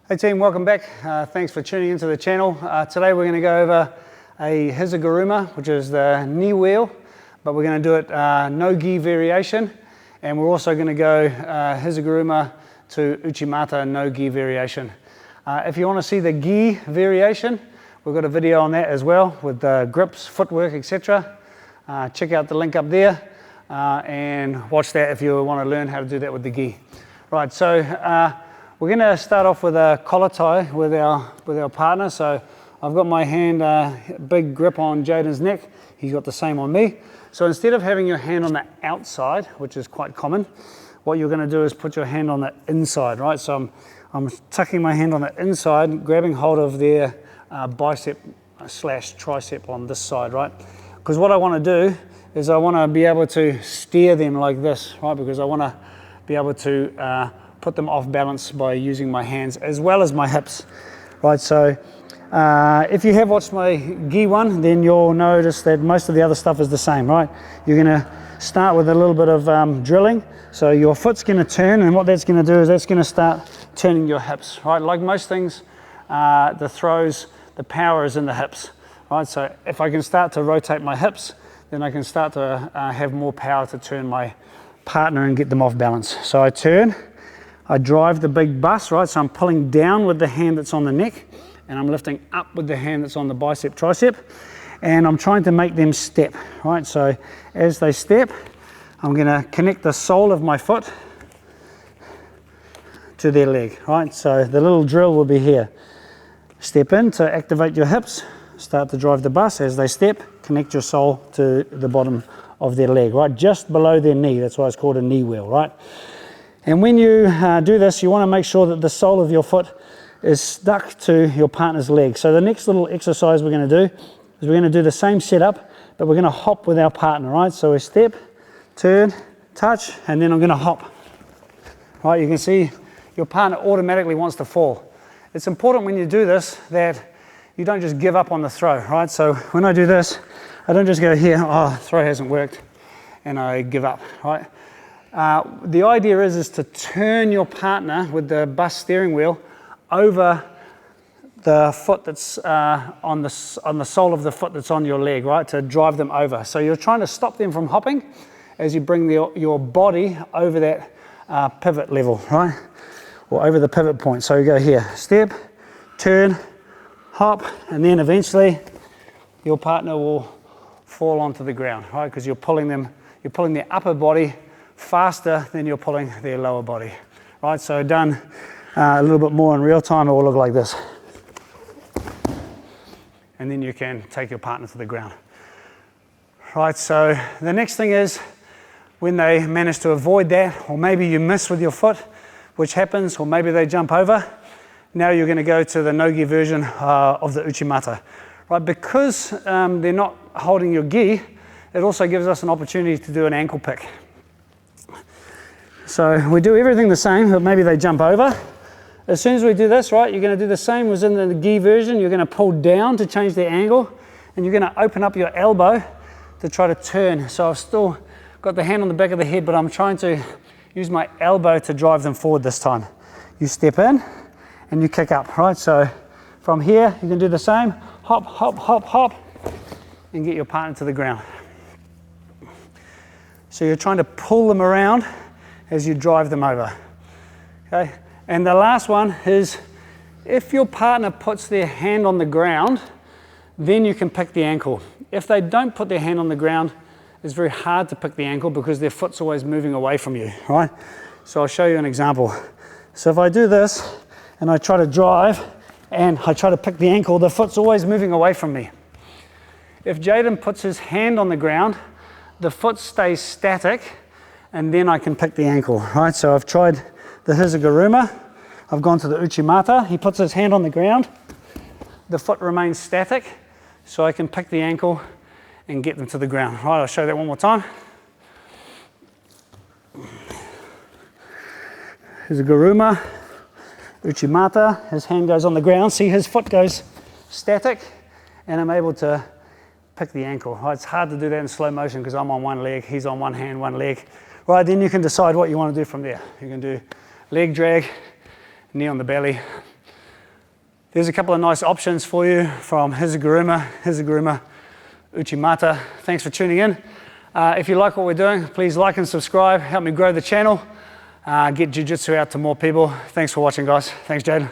Hey team, welcome back. Thanks for tuning into the channel. Today we're going to go over a Hiza Guruma, which is the knee wheel, but we're going to do it no gi variation, and we're also going to go Hiza Guruma to Uchi Mata no gi variation. If you want to see the gi variation, we've got a video on that as well with the grips, footwork, etc. Check out the link up there and watch that if you want to learn how to do that with the gi. Right, so we're going to start off with a collar tie with our partner. So I've got my hand, big grip on Jaden's neck. He's got the same on me. So instead of having your hand on the outside, which is quite common, what you're going to do is put your hand on the inside, right? So I'm tucking my hand on the inside, grabbing hold of their bicep slash tricep on this side, right? Because what I want to do is I want to be able to steer them like this, right? Because I want to be able to put them off balance by using my hands as well as my hips, right? So if you have watched my gi one, then you'll notice that most of the other stuff is the same, right? You're going to start with a little bit of drilling. So your foot's going to turn, and what that's going to do is that's going to start turning your hips, right? Like most things, the throws, the power is in the hips, right? So if I can start to rotate my hips, then I can start to have more power to turn my partner and get them off balance. So I turn, I drive the big bus, right? So I'm pulling down with the hand that's on the neck, and I'm lifting up with the hand that's on the bicep, tricep, and I'm trying to make them step, right? So as they step, I'm going to connect the sole of my foot to their leg, right? So the little drill will be here. Step in to activate your hips, start to drive the bus. As they step, connect your sole to the bottom of their leg, right? Just below their knee. That's why it's called a knee wheel, right? And when you do this, you want to make sure that the sole of your foot is stuck to your partner's leg. So the next little exercise we're going to do is we're going to do the same setup, but we're going to hop with our partner, right? So we step, turn, touch, and then I'm going to hop. Right, you can see your partner automatically wants to fall. It's important when you do this that you don't just give up on the throw, right? So when I do this, I don't just go here, oh, throw hasn't worked, and I give up, right? The idea is to turn your partner with the bus steering wheel over the foot that's on the sole of the foot that's on your leg, right? To drive them over. So you're trying to stop them from hopping as you bring your body over that pivot level, right? Or over the pivot point. So you go here, step, turn, hop, and then eventually your partner will fall onto the ground, right? Because you're pulling their upper body faster than you're pulling their lower body, right? So done a little bit more in real time, it will look like this. And then you can take your partner to the ground. Right, so the next thing is when they manage to avoid that, or maybe you miss with your foot, which happens, or maybe they jump over, now you're going to go to the no-gi version of the Uchi Mata. Right, because they're not holding your gi, it also gives us an opportunity to do an ankle pick. So we do everything the same, but maybe they jump over. As soon as we do this, right, you're going to do the same as in the gi version. You're going to pull down to change the angle, and you're going to open up your elbow to try to turn. So I've still got the hand on the back of the head, but I'm trying to use my elbow to drive them forward this time. You step in and you kick up, right? So from here, you can do the same. Hop, hop, hop, hop, and get your partner to the ground. So you're trying to pull them around as you drive them over, okay? And the last one is if your partner puts their hand on the ground, then you can pick the ankle. If they don't put their hand on the ground, it's very hard to pick the ankle because their foot's always moving away from you, right? So I'll show you an example. So if I do this and I try to drive and I try to pick the ankle, the foot's always moving away from me. If Jaden puts his hand on the ground, the foot stays static, and then I can pick the ankle, right? So I've tried the Hiza Guruma, I've gone to the Uchi Mata, he puts his hand on the ground, the foot remains static, so I can pick the ankle and get them to the ground. Right, I'll show that one more time. Hiza Guruma, Uchi Mata, his hand goes on the ground, see his foot goes static, and I'm able to pick the ankle. Right, it's hard to do that in slow motion because I'm on one leg, he's on one hand, one leg. Right, then you can decide what you want to do from there. You can do leg drag, knee on the belly, There's a couple of nice options for you from Hiza Guruma, Uchi Mata. Thanks for tuning in. If you like what we're doing, please like and subscribe. Help me grow the channel. Get jiu-jitsu out to more people. Thanks for watching, guys. Thanks, Jade.